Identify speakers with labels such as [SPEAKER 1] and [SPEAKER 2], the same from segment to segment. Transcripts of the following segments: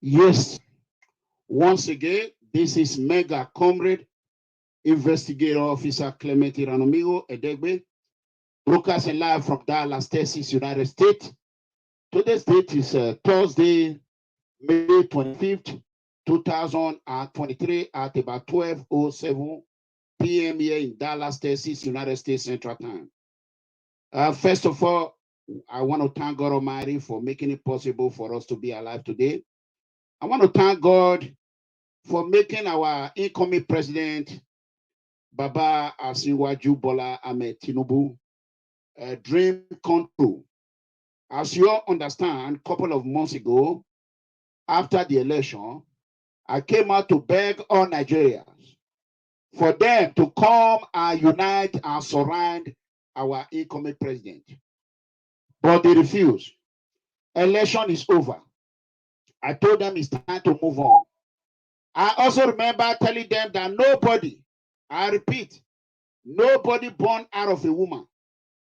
[SPEAKER 1] Yes, once again, this is Mega Comrade Investigator Officer Clement Iranomigo Edegbe, broadcasting live from Dallas, Texas, United States. Today's date is Thursday, May 25th, 2023 at about 12:07 p.m. here in Dallas, Texas, United States Central Time. First of all, I want to thank God Almighty for making it possible for us to be alive today. I want to thank God for making our incoming president, Baba ASIWAJU BOLA AHMED Tinubu, a dream come true. As you all understand, a couple of months ago, after the election, I came out to beg all Nigerians for them to come and unite and surround our incoming president. But they refused. Election is over. I told them it's time to move on. I also remember telling them that nobody, I repeat, nobody born out of a woman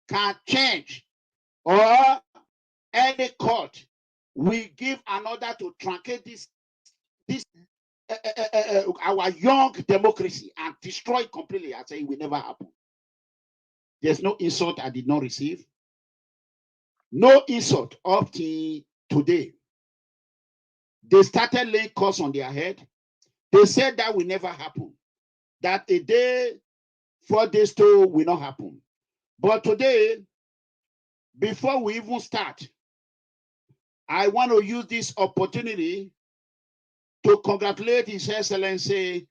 [SPEAKER 1] can change, or any court will give another to truncate this our young democracy and destroy it completely. I say it will never happen. There's no insult I did not receive. No insult up to today. They started laying curse on their head. They said that will never happen. That a day, 4 days to will not happen. But today, before we even start, I want to use this opportunity to congratulate His Excellency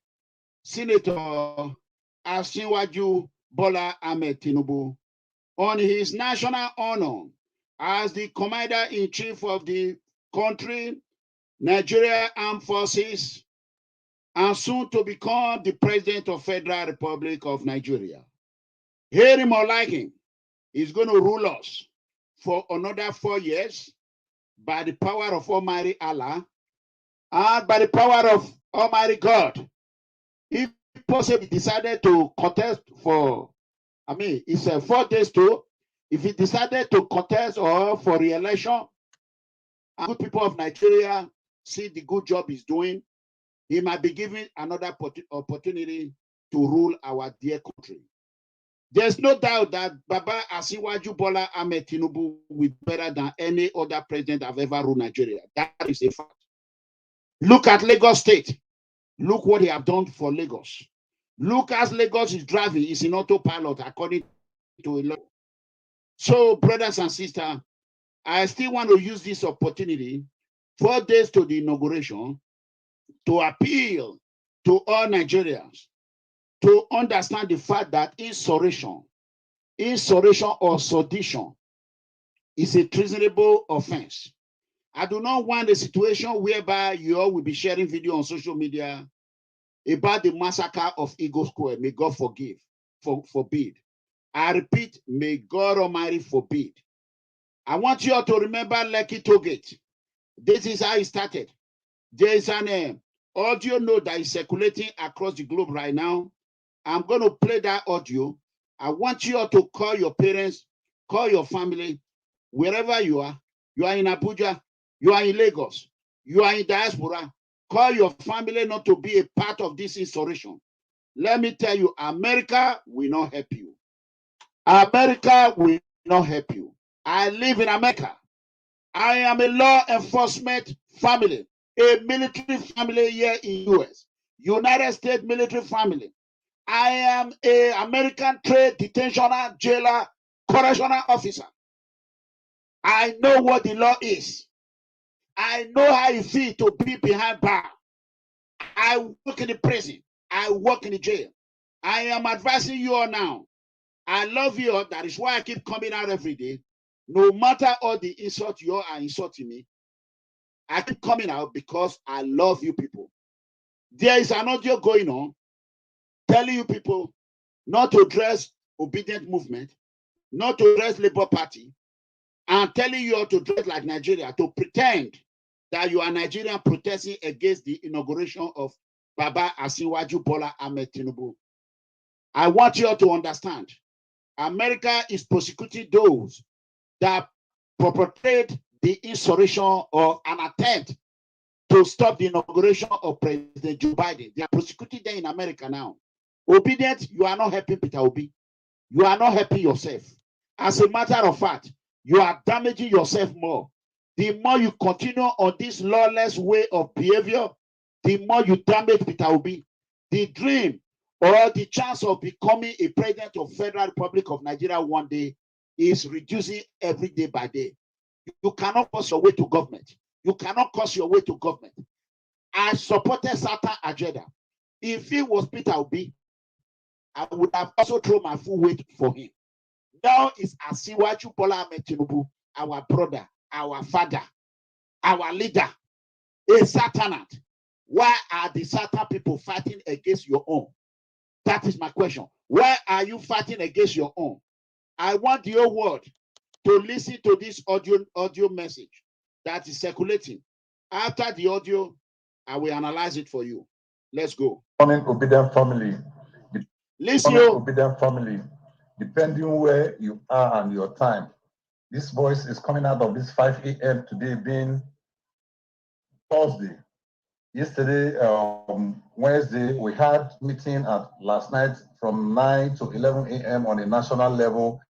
[SPEAKER 1] Senator ASIWAJU BOLA AHMED Tinubu on his national honor as the Commander-in-Chief of the country, Nigeria Armed Forces, and soon to become the President of Federal Republic of Nigeria. Hear him or like him, he's going to rule us for another 4 years by the power of Almighty Allah and by the power of Almighty God. If possibly decided to contest for, it's 4 days too. If he decided to contest or for re-election, and good people of Nigeria see the good job he's doing, he might be given another opportunity to rule our dear country. There's no doubt that Baba ASIWAJU BOLA AHMED Tinubu will be better than any other president I've ever ruled Nigeria. That is a fact. Look at Lagos State. Look what he have done for Lagos. Look as Lagos is driving, is in autopilot according to a law. So, brothers and sisters, I still want to use this opportunity, 4 days to the inauguration, to appeal to all Nigerians to understand the fact that insurrection or sedition is a treasonable offense. I do not want a situation whereby you all will be sharing video on social media about the massacre of Eagle Square. May God forbid. I repeat, may God Almighty forbid. I want you all to remember Lekki Tollgate. This is how it started. There is an audio note that is circulating across the globe right now. I'm going to play that audio. I want you all to call your parents, call your family, wherever you are. You are in Abuja, you are in Lagos, you are in diaspora. Call your family not to be a part of this insurrection. Let me tell you, America will not help you. America will not help you. I live in America. I am a law enforcement family, a military family here in US, United States military family. I am an American trade detentioner, jailer, correctional officer. I know what the law is. I know how it feels to be behind bar. I work in the prison. I work in the jail. I am advising you all now. I love you all. That is why I keep coming out every day. No matter all the insults you all are insulting me, I keep coming out because I love you people. There is an audio going on telling you people not to dress obedient movement, not to dress Labour Party, and telling you all to dress like Nigeria, to pretend that you are Nigerian protesting against the inauguration of Baba ASIWAJU BOLA AHMED Tinubu. I want you all to understand, America is prosecuting those that perpetrate the insurrection or an attempt to stop the inauguration of President Joe Biden. They are prosecuting them in America now. Obedient, you are not helping Peter Obi. You are not helping yourself. As a matter of fact, you are damaging yourself more. The more you continue on this lawless way of behavior, the more you damage Peter Obi. The dream or the chance of becoming a president of Federal Republic of Nigeria one day is reducing every day by day. You cannot force your way to government. You cannot force your way to government. I supported certain agenda. If it was Peter Obi, I would have also thrown my full weight for him. Now it's ASIWAJU BOLA Tinubu, our brother, our father, our leader, a Satanist. Why are the Satan people fighting against your own? That is my question. Why are you fighting against your own? I want the whole world to listen to this audio message that is circulating. After the audio, I will analyze it for you. Let's go.
[SPEAKER 2] Morning, obedient family.
[SPEAKER 1] Listen,
[SPEAKER 2] obedient family. Depending where you are and your time, this voice is coming out of this 5 a.m. today being Thursday. Yesterday, Wednesday, we had meeting at last night from 9 to 11 a.m. on a national level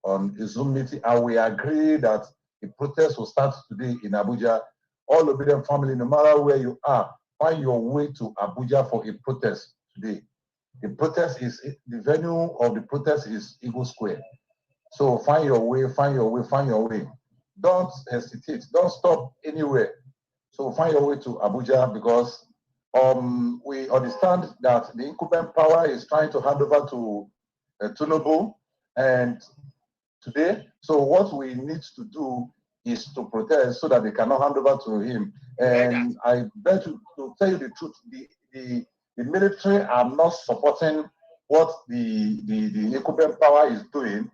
[SPEAKER 2] on a Zoom meeting, and we agreed that the protest will start today in Abuja. All obedient family, no matter where you are, find your way to Abuja for a protest today. The protest is, the venue of the protest is Eagle Square. So find your way, find your way, find your way. Don't hesitate, don't stop anywhere. So find your way to Abuja because we understand that the incumbent power is trying to hand over to Tinubu and today. So what we need to do is to protest so that they cannot hand over to him. And I bet to tell you the truth, the military are not supporting what the incumbent power is doing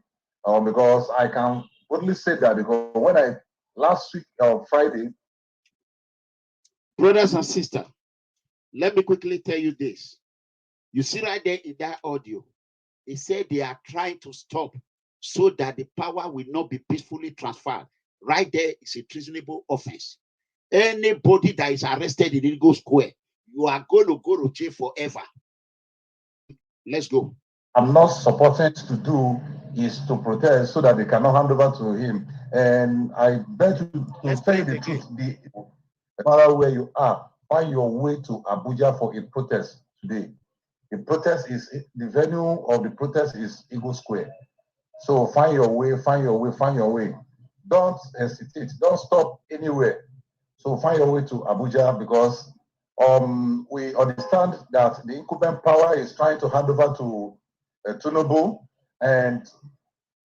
[SPEAKER 2] because I can only say that because when last week Friday.
[SPEAKER 1] Brothers and sisters, let me quickly tell you this. You see right there in that audio, he said they are trying to stop so that the power will not be peacefully transferred. Right there is a treasonable offense. Anybody that is arrested in Eagle Square, you are going to go to jail forever. Let's go.
[SPEAKER 2] I'm not supporting to do is to protest so that they cannot hand over to him. And I bet you to tell you the truth, no matter where you are, find your way to Abuja for a protest today. The protest is, the venue of the protest is Eagle Square. So find your way, find your way, find your way. Don't hesitate, don't stop anywhere. So find your way to Abuja because we understand that the incumbent power is trying to hand over to Tinubu and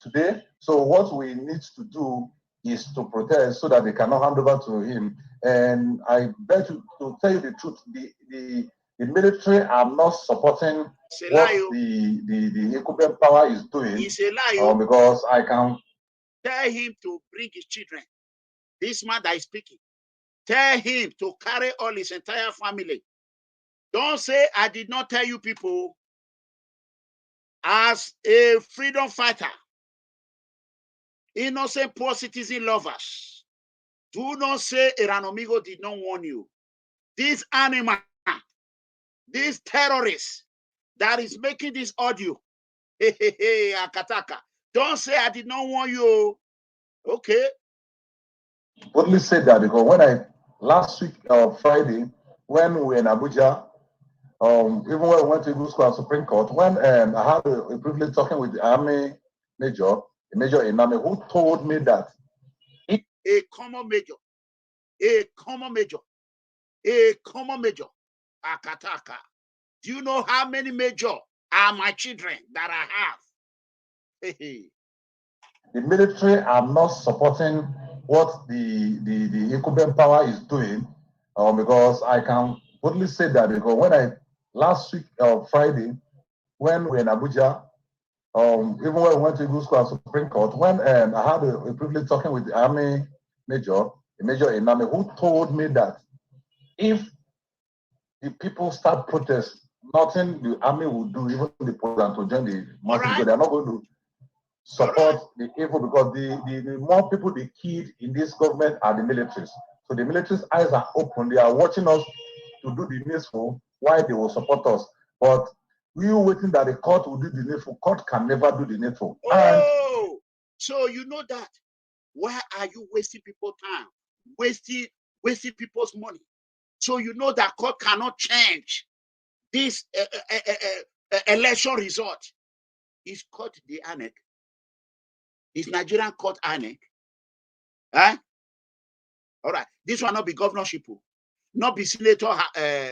[SPEAKER 2] today. So what we need to do is to protest so that they cannot hand over to him. And I bet to tell you the truth, the military are not supporting what the incumbent power is doing.
[SPEAKER 1] It's a lie.
[SPEAKER 2] Because I can
[SPEAKER 1] tell him to bring his children. This man that is speaking, tell him to carry all his entire family. Don't say I did not tell you people. As a freedom fighter, innocent poor citizen lovers, do not say Iranomigo did not warn you. This animal, this terrorist that is making this audio, Akataka, don't say I did not warn you. Okay.
[SPEAKER 2] Only said that because when last week Friday, when we were in Abuja, even when we went to Eagle Square Supreme Court, when I had a privilege talking with the Army Major, a Major in Army, who told me that
[SPEAKER 1] a common major, Akataka. Do you know how many major are my children that I have?
[SPEAKER 2] The military are not supporting what the incumbent power is doing because I can only say that because when last week Friday, when we were in Abuja, even when we went to Eagle Square Supreme Court, when I had a privilege talking with the Army Major, a Major in Army, who told me that if the people start protest, nothing the Army will do, even the president to join the march, because they are not going to support the evil because the more people they killed in this government are the militaries. So the military's eyes are open. They are watching us to do the needful, why they will support us. But we waiting that the court will do the needful. Court can never do the needful.
[SPEAKER 1] Oh, so you know that. Why are you wasting people's time? Wasting people's money. So you know that court cannot change this election result. Is court the ANEC? Is Nigerian court ANEC? Huh? All right. This will not be governorship, not be senator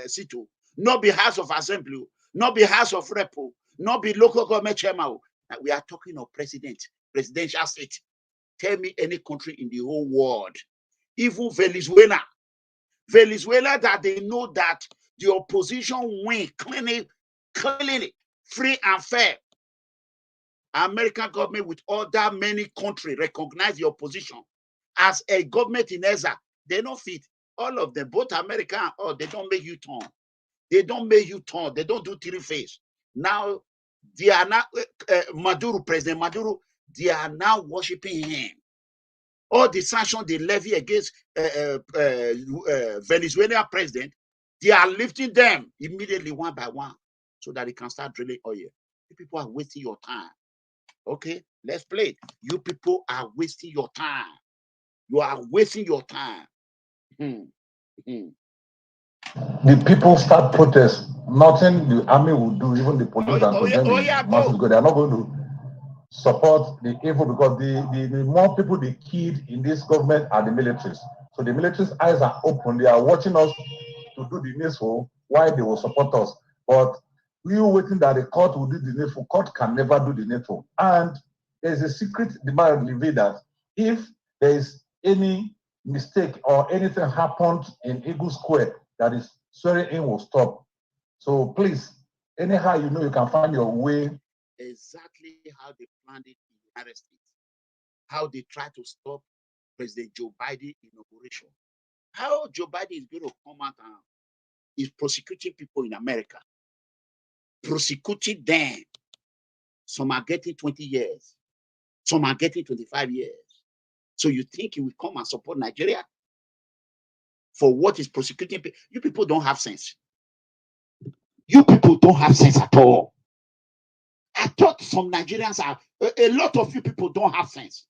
[SPEAKER 1] seat, not be House of Assembly, not be House of Rep, not be local government chairman. We are talking of presidential seat. Tell me any country in the whole world, even Venezuela, that they know that the opposition win cleanly, free and fair. American government with other many countries recognize the opposition as a government in EXA. They don't fit. All of them, both American or they don't make you turn. They don't make you turn. They don't do three-phase. Now, they are now, President Maduro, they are now worshiping him. All the sanctions they levy against Venezuelan president, they are lifting them immediately one by one so that they can start drilling oil. You people are wasting your time. Okay, let's play. You people are wasting your time. You are wasting your time.
[SPEAKER 2] The people start protest. Nothing the army will do, even the police and masses go. They are not going to support the evil because the more people they killed in this government are the militaries. So the military's eyes are open. They are watching us to do the needful, why they will support us. But we are waiting that the court will do the needful. Court can never do the needful. And there's a secret demand that if there is any mistake or anything happened in Eagle Square, that is swearing in will stop. So please, anyhow you know you can find your way.
[SPEAKER 1] Exactly how they planned it in the United States. How they try to stop President Joe Biden inauguration. How Joe Biden is going to come out and is prosecuting people in America. Prosecuting them. Some are getting 20 years. Some are getting 25 years. So you think he will come and support Nigeria for what is prosecuting people? You people don't have sense. You people don't have sense at all. I thought some Nigerians are, a lot of you people don't have sense.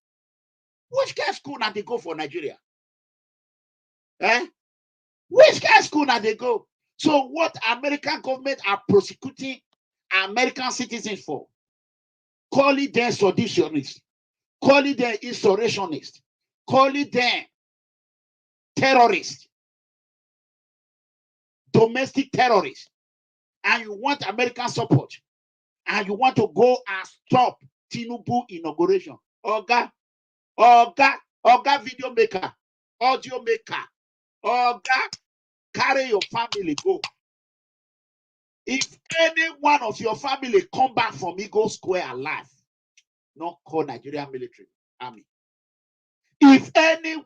[SPEAKER 1] Which kind of school now they go for Nigeria? Eh? Which kind of school now they go? So what American government are prosecuting American citizens for? Calling them seditionists, calling them insurrectionists, calling them terrorists, domestic terrorists. And you want American support. And you want to go and stop Tinubu inauguration. Oga video maker, audio maker, Oga, carry your family, go. If any one of your family come back from Eagle Square alive, not call Nigerian military army. If anyone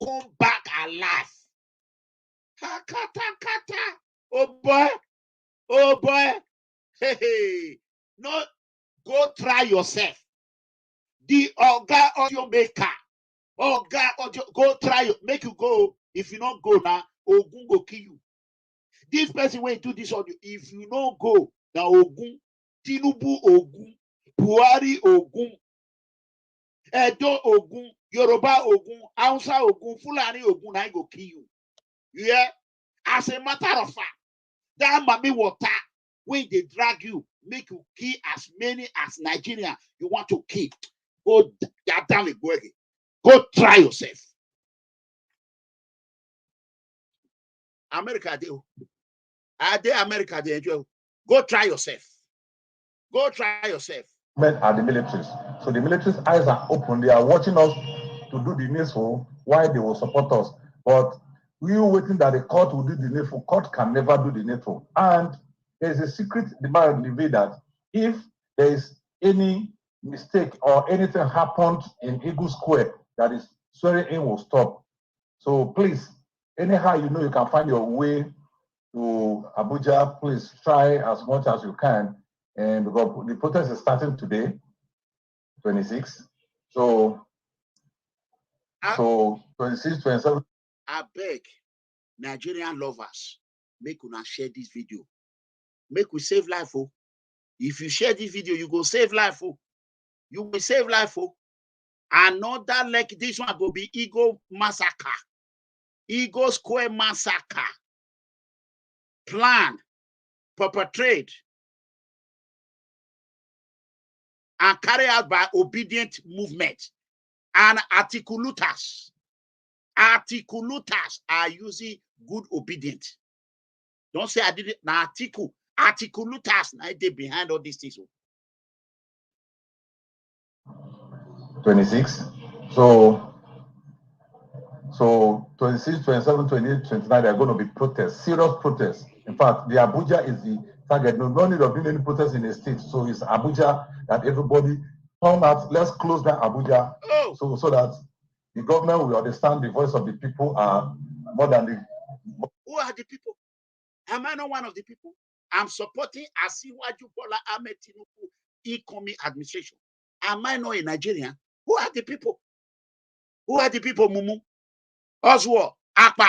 [SPEAKER 1] come back alive, oh boy, hey, no, go try yourself. The Oga audio maker, Oga audio, go try, make you go. If you don't go now, Ogun go kill you. This person will do this audio. If you don't go, now Ogun, Tinubu Ogun, Buhari Ogun, Edo Ogun, Yoruba Ogun, Hausa Ogun, Fulani Ogun, I go kill you. Yeah? As a matter of fact, that mommy water, when they drag you, make you kill as many as Nigeria you want to kill. Go down the go again. Go try yourself. America, they America, they enjoy. Go try yourself. Go try yourself.
[SPEAKER 2] Are the militaries. So the military's eyes are open. They are watching us to do the needful, why they will support us. But we are waiting that the court will do the needful. Court can never do the needful. And there's a secret demand that if there is any mistake or anything happened in Eagle Square, that is swearing in will stop. So please, anyhow you know you can find your way to Abuja, please try as much as you can. And because the protest is starting today, 26. So 26, 27.
[SPEAKER 1] I beg Nigerian lovers, make una share this video. Make we save life. Oh. If you share this video, you go save life. Oh. You will save life. Oh. Another like this one will be Ego massacre. Ego Square massacre. Planned, perpetrated, and carried out by obedient movement and Atikulooter'S. Atikulooter'S are using good obedient. Don't say I did it. Now Atikulooter'S now they behind all these things.
[SPEAKER 2] 26. So 26, 27, 28, 29, there are going to be protests, serious protests. In fact, the Abuja is the target. No need of doing any protests in the state. So it's Abuja that everybody come out. Let's close down Abuja so that the government will understand the voice of the people more than the.
[SPEAKER 1] Who are the people? Am I not one of the people? I'm supporting ASIWAJU BOLA AHMED Tinubu incoming administration. Am I not a Nigerian? Who are the people? Who are the people, Mumu? Oswald, Akpa.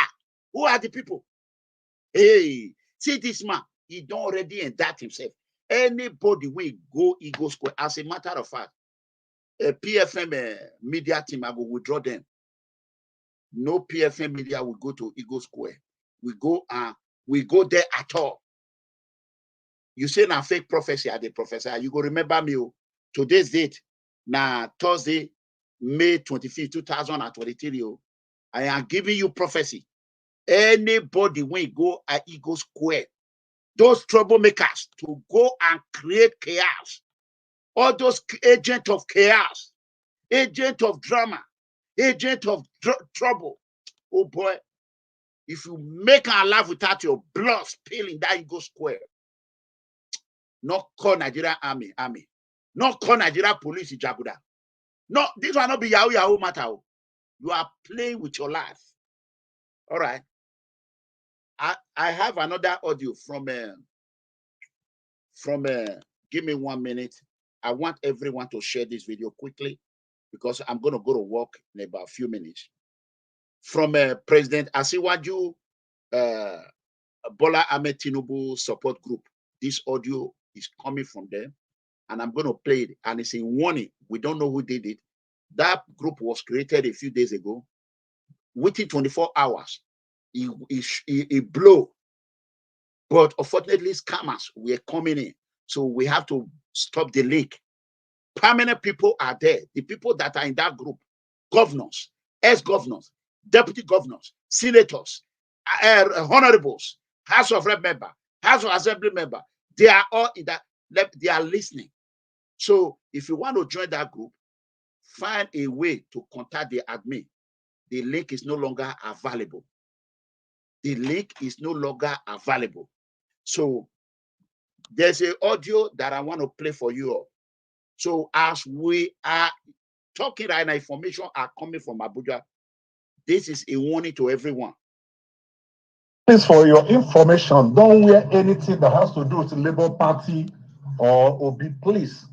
[SPEAKER 1] Who are the people? Hey, see this man. He don't already indict himself. Anybody will go Eagle Square. As a matter of fact, a PFM media team, I will withdraw them. No PFM media will go to Eagle Square. We go there at all. You say now fake prophecy at the professor. You go remember me. Today's date. Now Thursday, May 25th, 2023. I am giving you prophecy. Anybody when go at Eagle Square, those troublemakers to go and create chaos. All those agent of chaos, agent of drama, agent of trouble. Oh boy, if you make our life without your blood spilling that Eagle Square, not call Nigeria army. Not call Nigeria police Jaguda. No, this will not be Yahoo matter. You are playing with your life. All right. I have another audio from give me 1 minute. I want everyone to share this video quickly because I'm going to go to work in about a few minutes. From President ASIWAJU Bola Ahmed Tinubu support group. This audio is coming from them, and I'm going to play it. And it's a warning. We don't know who did it. That group was created a few days ago. Within 24 hours, it blew. But unfortunately, scammers were coming in. So we have to stop the leak. Permanent people are there. The people that are in that group, governors, ex-governors, deputy governors, senators, honorables, House of Rep member, House of Assembly member, they are all in that. They are listening. So if you want to join that group, find a way to contact the admin. The link is no longer available. The link is no longer available. So there's an audio that I want to play for you all. So as we are talking right now, information are coming from Abuja. This is a warning to everyone.
[SPEAKER 2] Please, for your information, don't wear anything that has to do with the Labour Party or Obi, please.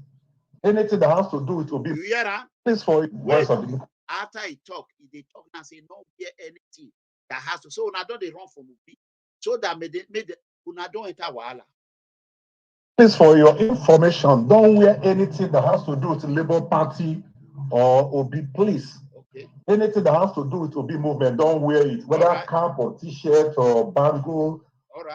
[SPEAKER 2] Anything that has to do with Obi.
[SPEAKER 1] You hear that?
[SPEAKER 2] Please, for voice of the.
[SPEAKER 1] After he talk and say, don't wear anything that has to. So now don't they run from Obi? So that made una don't enter Wahala.
[SPEAKER 2] Please, for your information, don't wear anything that has to do with the Labour Party or Obi, please.
[SPEAKER 1] Okay.
[SPEAKER 2] Anything that has to do with Obi movement, don't wear it. Whether cap or t-shirt or bangle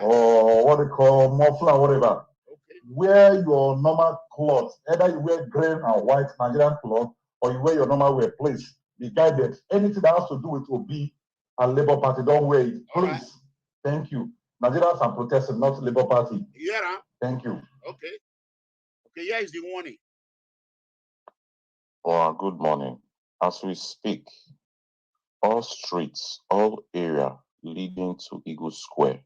[SPEAKER 2] or what they call muffler, whatever. Okay. Wear your normal clothes. Either you wear green and white Nigerian clothes or you wear your normal wear, please. Be guided. Anything that has to do with Obi and Labour Party, don't wear it, please. Thank you. Nigerians are protesting, not Labour Party.
[SPEAKER 1] Yeah.
[SPEAKER 2] Thank you.
[SPEAKER 1] Okay. Okay, here is the warning.
[SPEAKER 3] Good morning. As we speak, all streets, all area leading to Eagle Square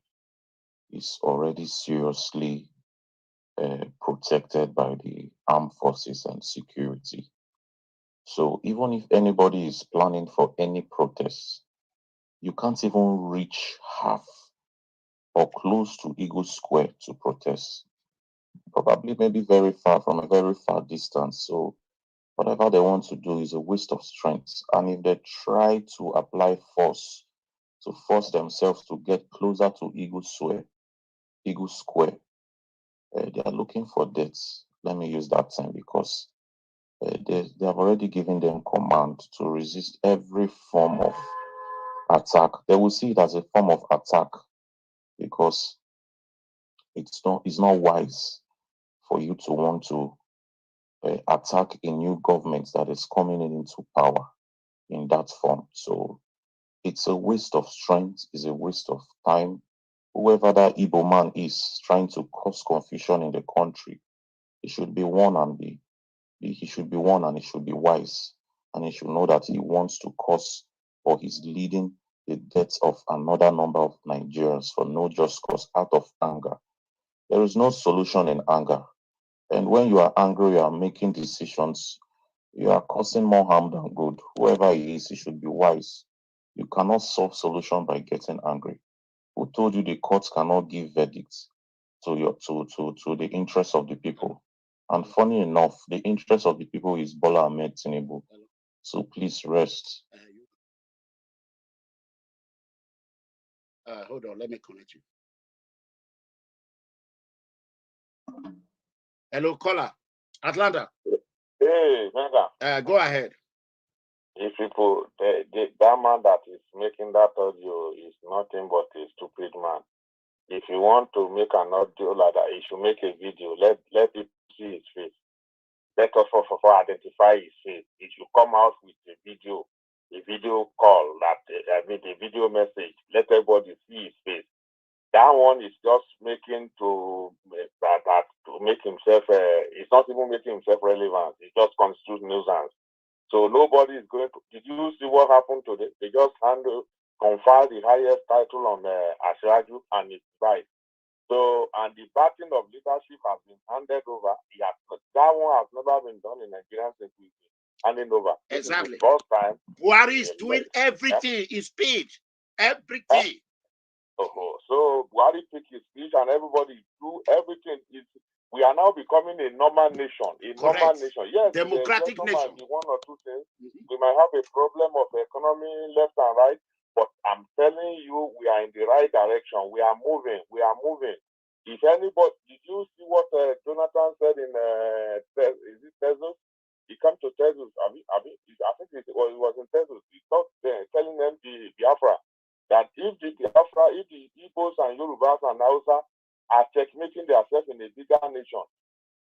[SPEAKER 3] is already seriously protected by the armed forces and security. So even if anybody is planning for any protests, you can't even reach half or close to Eagle Square to protest. Probably maybe very far, from a very far distance. So whatever they want to do is a waste of strength. And if they try to apply force to force themselves to get closer to Eagle Square. They are looking for dates. Let me use that term because they have already given them command to resist every form of attack. They will see it as a form of attack because it's not wise for you to want to attack a new government that is coming into power in that form. So it's a waste of strength, it's a waste of time. Whoever that Igbo man is trying to cause confusion in the country, he should be warned and he should be wise, and he should know that he wants to cause or he's leading the death of another number of Nigerians for no just cause out of anger. There is no solution in anger. And when you are angry, you are making decisions, you are causing more harm than good. Whoever he is, he should be wise. You cannot solve solution by getting angry. Who told you the courts cannot give verdicts to the interests of the people? And funny enough, the interest of the people is BOLA AHMED Tinubu. So please rest.
[SPEAKER 1] Hold on, let me connect you. Hello, caller. Atlanta.
[SPEAKER 4] Hey, Mega.
[SPEAKER 1] Go ahead.
[SPEAKER 4] If people, that man that is making that audio is nothing but a stupid man. If you want to make an audio like that, you should make a video. Let people see his face. Let us for identify his face. It should come out with a video call that a video message. Let everybody see his face. That one is just making to make himself. It's not even making himself relevant. It just constitutes nuisance. So nobody is going to. Did you see what happened today? They just conferred the highest title on ASIWAJU and his wife. So, and the backing of leadership has been handed over. That one has never been done in Nigerian security. Handing over.
[SPEAKER 1] Exactly.
[SPEAKER 4] This is the first time.
[SPEAKER 1] Buhari is doing everything, his speech, everything.
[SPEAKER 4] So Buhari picked his speech and everybody do everything. We are now becoming a normal nation. Normal nation. Yes,
[SPEAKER 1] democratic nation.
[SPEAKER 4] Might be one or two things. We might have a problem of economy left and right, but I'm telling you, we are in the right direction. We are moving. If anybody, did you see what Jonathan said in is it Tezos? He came to Tezos. I think it was in Tezos. He talked there, telling them the Biafra that if the Igbos and Yorubas and Hausa are checkmating themselves in a bigger nation,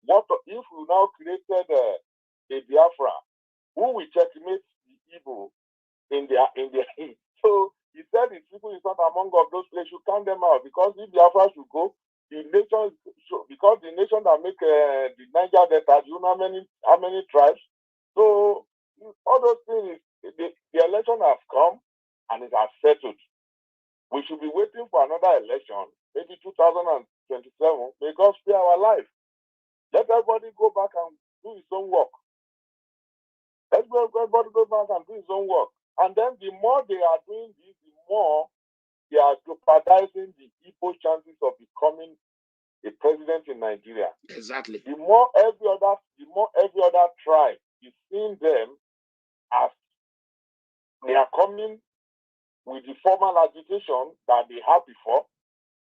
[SPEAKER 4] what if we now created a Biafra? Who will checkmate the Igbo in their so he said the people is not among of those places. You count them out because if Biafra should go, the nation because the nation that make the Niger Delta, you know how many tribes? So all those things, the election has come and it has settled. We should be waiting for another election, maybe 2027. May God spare our life. Let everybody go back and do his own work. Let everybody go back and do his own work. And then the more they are doing this, the more they are jeopardizing the Igbo chances of becoming a president in Nigeria.
[SPEAKER 1] Exactly.
[SPEAKER 4] The more every other tribe is seeing them as they are coming with the formal agitation that they had before,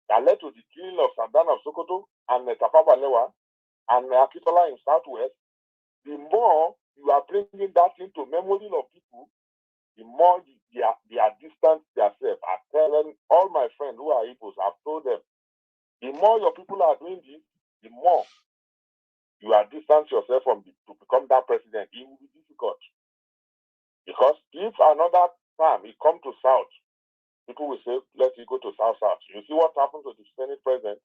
[SPEAKER 4] that led to the killing of Sandan of Sokoto and Tafawa Balewa and Akitola in Southwest. The more you are bringing that into memory of people, the more they are distant themselves. I'm telling all my friends who are Igbos, I've told them, the more your people are doing this, the more you are distant yourself from to become that president. It will be difficult. Because if another time it comes to South, people will say, let it go to South. You see what happened to the Senate president?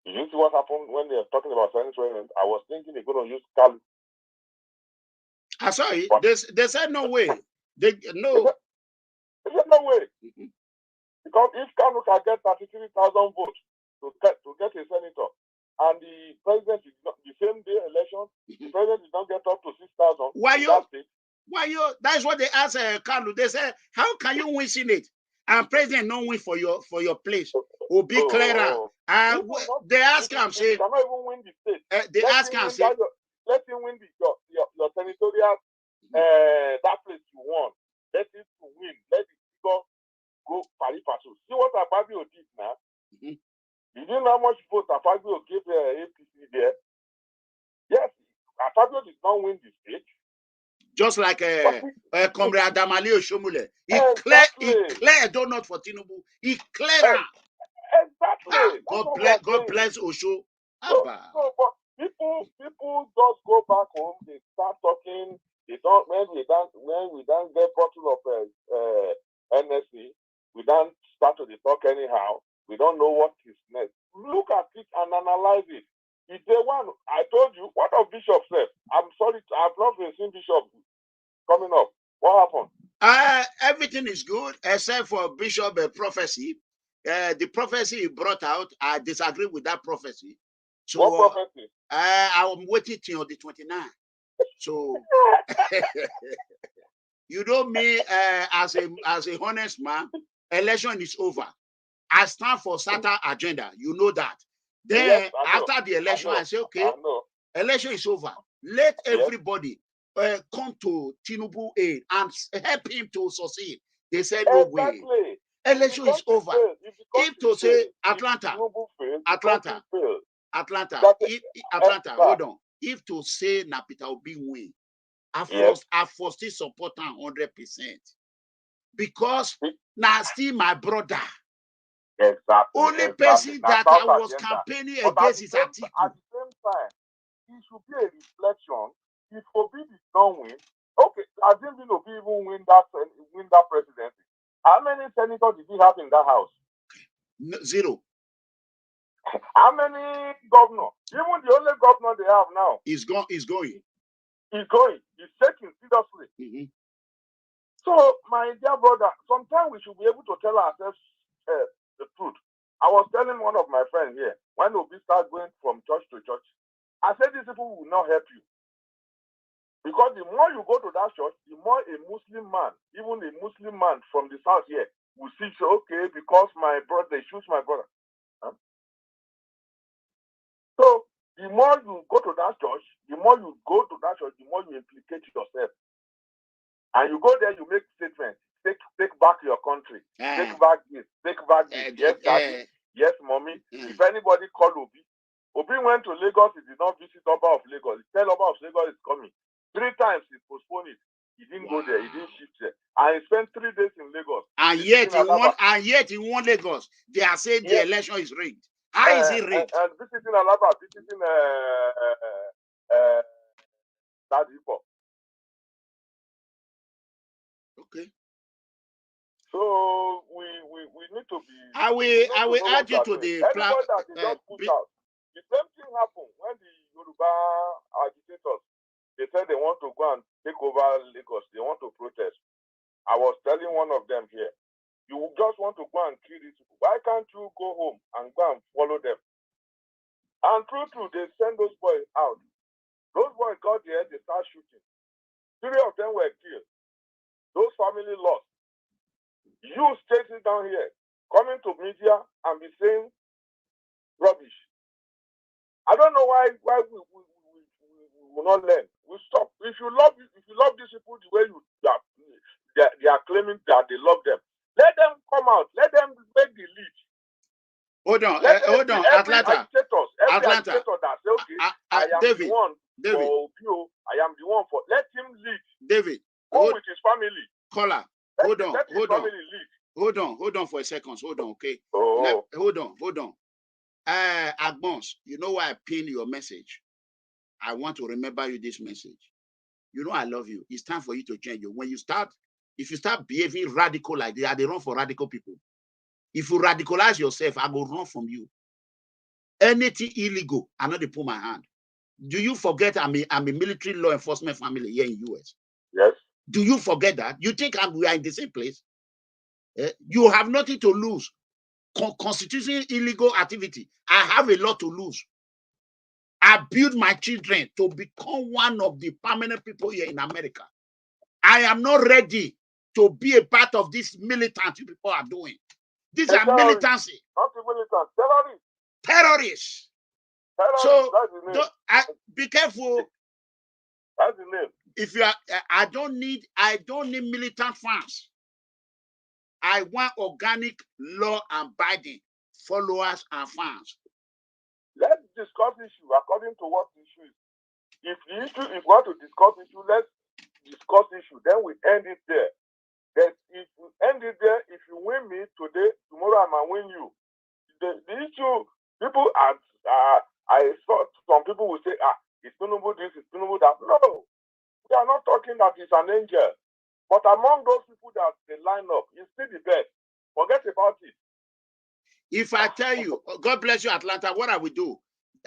[SPEAKER 4] Did you see what happened when they were talking about Senate president? I was thinking they're going to use Kalu.
[SPEAKER 1] I saw it. They said no way. They said no
[SPEAKER 4] way. Because if Kanu can get 33,000 votes to get a senator, and the president is not the same day election, the president did not get up to 6,000.
[SPEAKER 1] Why you? That's what they asked Kanu. They said, how can you win Senate and president not win for your place? Or be clearer. And they ask him, say,
[SPEAKER 4] cannot even win the state.
[SPEAKER 1] They ask him, say,
[SPEAKER 4] let him win your senatorial that place you want. Let him win. Let it go go pari passu. See what Akpabio did now?
[SPEAKER 1] Mhm.
[SPEAKER 4] You know how much vote Akpabio gave APC there? Yes, Akpabio did not win the state.
[SPEAKER 1] Just like Comrade Adamali Oshomule. He cleared donut for Tinubu. He cleared out.
[SPEAKER 4] Exactly.
[SPEAKER 1] God bless Osho.
[SPEAKER 4] So, but people just go back home. They start talking. They don't when we don't get bottle of NSC. We don't start to talk anyhow. We don't know what is next. Look at it and analyze it. If they want, I told you, what of Bishop said? I'm sorry, I've not been seeing Bishop coming up. What happened?
[SPEAKER 1] Everything is good except for Bishop prophecy. The prophecy he brought out, I disagree with that prophecy. So
[SPEAKER 4] what prophecy?
[SPEAKER 1] I'm waiting till the 29th. So you know me as a honest man, election is over. I stand for certain agenda. You know that. Then
[SPEAKER 4] yes,
[SPEAKER 1] after the election, I say, okay, election is over. Let everybody come to Tinubu aid and help him to succeed. They said, no way. Election is over. If to say Atlanta, hold on. If to say Napita Obi win, I still support him 100%. Because now still my brother.
[SPEAKER 4] Exactly.
[SPEAKER 1] Only person that I was campaigning against is Atiku.
[SPEAKER 4] At the same time, it should be a reflection. If Obi did not win, okay, I didn't think Obi even win that presidency. How many senators did he have in that house?
[SPEAKER 1] Zero.
[SPEAKER 4] How many governors? Even the only governor they have now.
[SPEAKER 1] He's going.
[SPEAKER 4] He's shaking seriously.
[SPEAKER 1] Mm-hmm.
[SPEAKER 4] So, my dear brother, sometimes we should be able to tell ourselves the truth. I was telling one of my friends here, when Obi started going from church to church, I said these people will not help you. Because the more you go to that church, the more a Muslim man, even a Muslim man from the south here, will see, okay, because my brother, they choose my brother. Huh? So, the more you go to that church, the more you implicate yourself. And you go there, you make statements. Take back your country. Take back this. Take back this. Yes, daddy. Yes, mommy. If anybody call Obi went to Lagos, he did not visit Oba of Lagos. He tell Oba of Lagos is coming. 3 times he postponed it. He didn't go there. He didn't shift there. And he spent 3 days in Lagos.
[SPEAKER 1] And yet he won Lagos. They are saying the election is rigged. How is it rigged?
[SPEAKER 4] And visiting Alaba, visiting Ladipo.
[SPEAKER 1] Okay.
[SPEAKER 4] So we need to be.
[SPEAKER 1] I will add you to the
[SPEAKER 4] plan. Anybody that they just push out. The same thing happened when the Yoruba agitators, they said they want to go and take over Lagos. They want to protest. I was telling one of them here, you just want to go and kill these people. Why can't you go home and go and follow them? And true, they send those boys out. Those boys got there, they start shooting. 3 of them were killed. Those family lost. You stating down here, coming to media and be saying rubbish. I don't know why we will not learn. We stop. If you love these people the way they are claiming that they love them, let them come out. Let them make the lead.
[SPEAKER 1] Hold on,
[SPEAKER 4] Atlanta. Every agitator that say, okay, I am
[SPEAKER 1] David,
[SPEAKER 4] the one for Obio. I am the one for. Let him lead.
[SPEAKER 1] David,
[SPEAKER 4] go with his family.
[SPEAKER 1] Caller, hold on for a second. Hold on, okay? Hold on. Agbons, you know why I pin your message? I want to remember you this message. You know I love you. It's time for you to change it. If you start behaving radical like that, they run for radical people. If you radicalize yourself, I will run from you. Anything illegal, I know they put my hand. Do you forget I'm a military law enforcement family here in US?
[SPEAKER 4] Yes.
[SPEAKER 1] Do you forget that? You think we are in the same place? You have nothing to lose. Constituting illegal activity. I have a lot to lose. I build my children to become one of the permanent people here in America. I am not ready to be a part of this militant you people are doing. These are militancy.
[SPEAKER 4] Not militant,
[SPEAKER 1] terrorists. So be careful.
[SPEAKER 4] That's the name.
[SPEAKER 1] If you are, I don't need militant fans. I want organic, law-abiding followers and fans.
[SPEAKER 4] Let's discuss issue according to what issue is. If the issue, if we want to discuss issue, let's discuss issue. Then we end it there. Then if we end it there, if you win me today, tomorrow I might win you. The issue, people are, I saw some people will say, it's Tinubu this, it's Tinubu that. No, we are not talking that it's an angel. But among those people that they line up, you still the best. Forget about it.
[SPEAKER 1] If I tell you, God bless you, Atlanta, what I will do,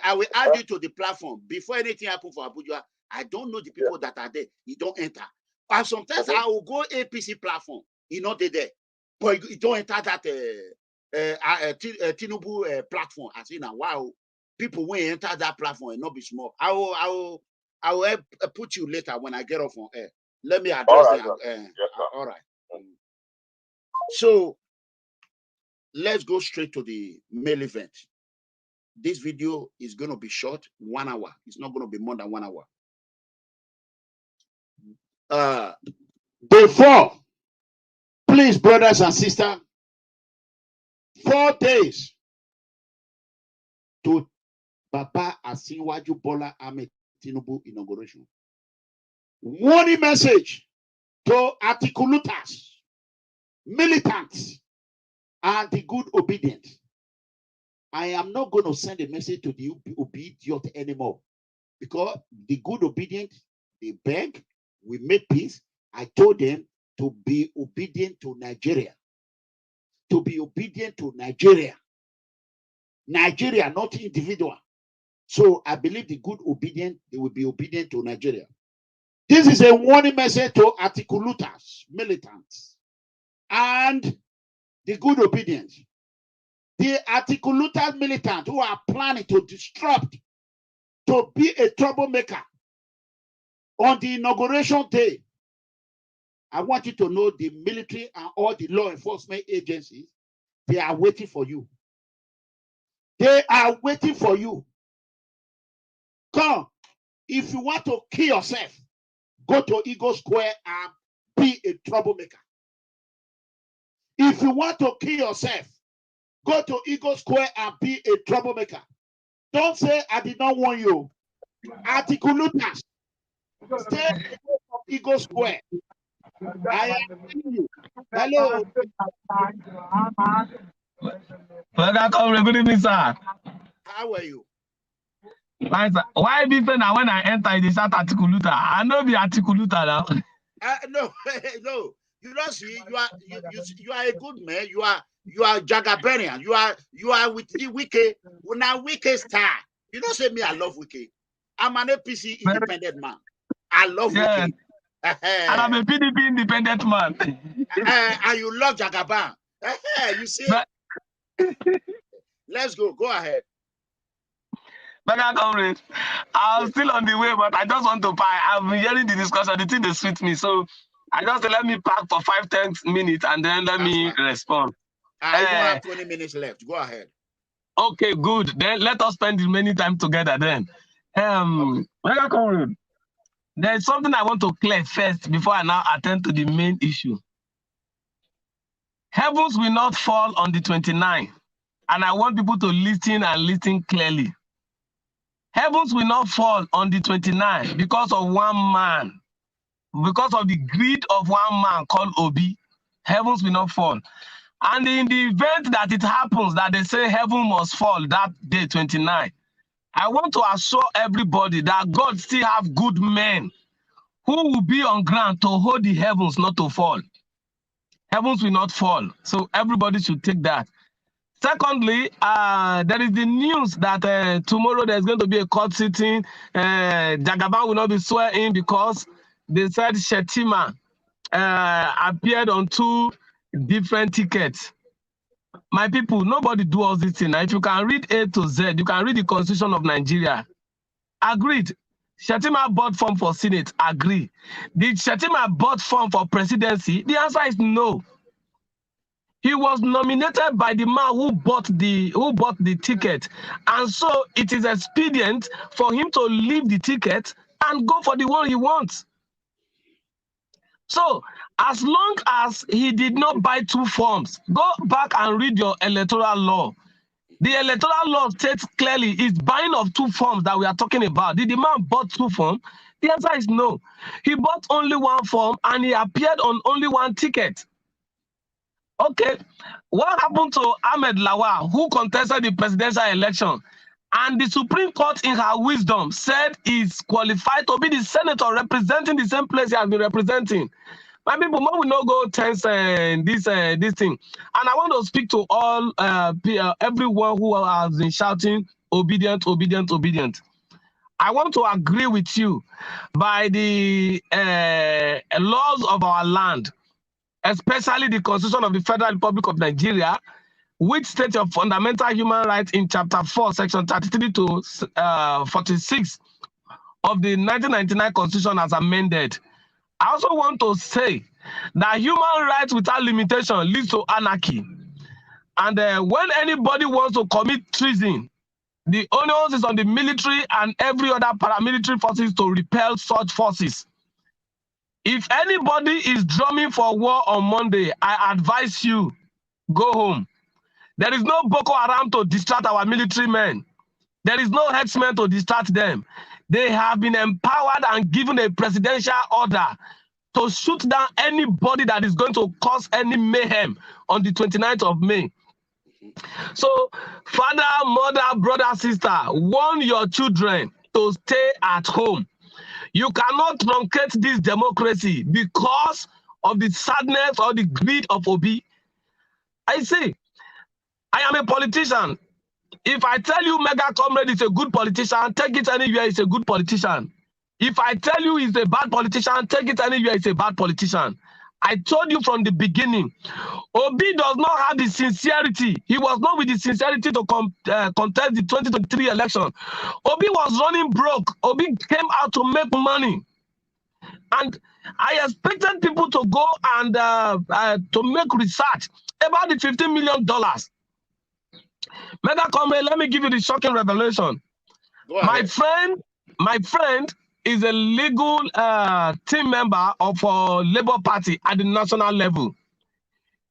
[SPEAKER 1] I will add you to the platform. Before anything happens for Abuja, I don't know the people that are there. You don't enter. And sometimes I will go APC platform. You know they're there. But you don't enter that Tinubu platform. I say now, wow, people will enter that platform and not be small. I will put you later when I get off on air. Let me address them. All right. So let's go straight to the main event. This video is going to be short, 1 hour. It's not going to be more than 1 hour. Day 4. Please, brothers and sisters, 4 days to Baba ASIWAJU BOLA AHMED Tinubu Inauguration. Warning message to Atikulooter'S Militants and the good obedient. I am not going to send a message to the obedient anymore, because the good obedient, they beg, we make peace. I told them to be obedient to Nigeria. To be obedient to Nigeria. Nigeria, not individual. So I believe the good obedient, they will be obedient to Nigeria. This is a warning message to Atikulooter'S Militants and the good obedient. The Atikulooter'S militants who are planning to disrupt, to be a troublemaker on the inauguration day. I want you to know the military and all the law enforcement agencies, they are waiting for you. They are waiting for you. Come, if you want to kill yourself, go to Eagle Square and be a troublemaker. If you want to kill yourself, go to Eagle Square and be a troublemaker. Don't say, I did not warn you. Atikulooter'S, stay from Eagle Square. I am telling you. Hello.
[SPEAKER 5] Good evening, sir.
[SPEAKER 1] How are you?
[SPEAKER 5] Fine, sir. Why be when I enter the shout Atikulooter? I know the Atikulooter now.
[SPEAKER 1] No, no. You don't see. You are a good man. You are Jagabarian. You are with the Wike. Now Wike star. You don't say me. I love Wike. I'm an APC independent man. I love Wike.
[SPEAKER 5] And I'm a PDP independent man.
[SPEAKER 1] And you love Jagaban. You see. Let's go. Go ahead.
[SPEAKER 5] Comrade, I'm still on the way, but I just want to buy. I've been hearing the discussion. The thing they suit me, so I just let me park for 5-10 minutes and then let me respond.
[SPEAKER 1] I don't have 20 minutes left. Go ahead.
[SPEAKER 5] Okay, good. Then let us spend the many time together. Then, Comrade, there's something I want to clear first before I now attend to the main issue. Heavens will not fall on the 29th, and I want people to listen and listen clearly. Heavens will not fall on the 29th because of one man, because of the greed of one man called Obi. Heavens will not fall. And in the event that it happens, that they say heaven must fall that day 29, I want to assure everybody that God still have good men who will be on ground to hold the heavens not to fall. Heavens will not fall. So everybody should take that. Secondly, there is the news that tomorrow there's going to be a court sitting. Jagaban will not be sworn in because they said Shetima appeared on 2 different tickets. My people, nobody do all this thing. Now, if you can read A to Z, you can read the Constitution of Nigeria. Agreed. Shetima bought form for Senate. Agree. Did Shetima bought form for presidency? The answer is no. He was nominated by the man who bought the ticket, and so it is expedient for him to leave the ticket and go for the one he wants. So As long as he did not buy 2 forms, go back and read your electoral law. The electoral law states clearly it's buying of 2 forms that we are talking about. Did the man bought 2 forms? The answer is no. He bought only 1 form and he appeared on only 1 ticket. Okay, what happened to AHMED Lawal, who contested the presidential election? And the Supreme Court, in her wisdom, said he's qualified to be the senator representing the same place he has been representing. My people, we will not go tense this thing. And I want to speak to all everyone who has been shouting obedient, obedient, obedient. I want to agree with you by the laws of our land, especially the Constitution of the Federal Republic of Nigeria, which states your fundamental human rights in Chapter 4, Section 33 to 46 of the 1999 Constitution as amended. I also want to say that human rights without limitation leads to anarchy. And when anybody wants to commit treason, the onus is on the military and every other paramilitary forces to repel such forces. If anybody is drumming for war on Monday, I advise you, go home. There is no Boko Haram to distract our military men. There is no headsmen to distract them. They have been empowered and given a presidential order to shoot down anybody that is going to cause any mayhem on the 29th of May. So, father, mother, brother, sister, warn your children to stay at home. You cannot truncate this democracy because of the sadness or the greed of Obi. I say, I am a politician. If I tell you Mega Comrade is a good politician, take it anywhere, he's a good politician. If I tell you he's a bad politician, take it anywhere, he's a bad politician. I told you from the beginning, Obi does not have the sincerity. He was not with the sincerity to contest the 2023 election. Obi was running broke. Obi came out to make money. And I expected people to go and to make research about the $15 million. Mega Comrade, let me give you the shocking revelation. My friend is a legal team member of Labour Party at the national level.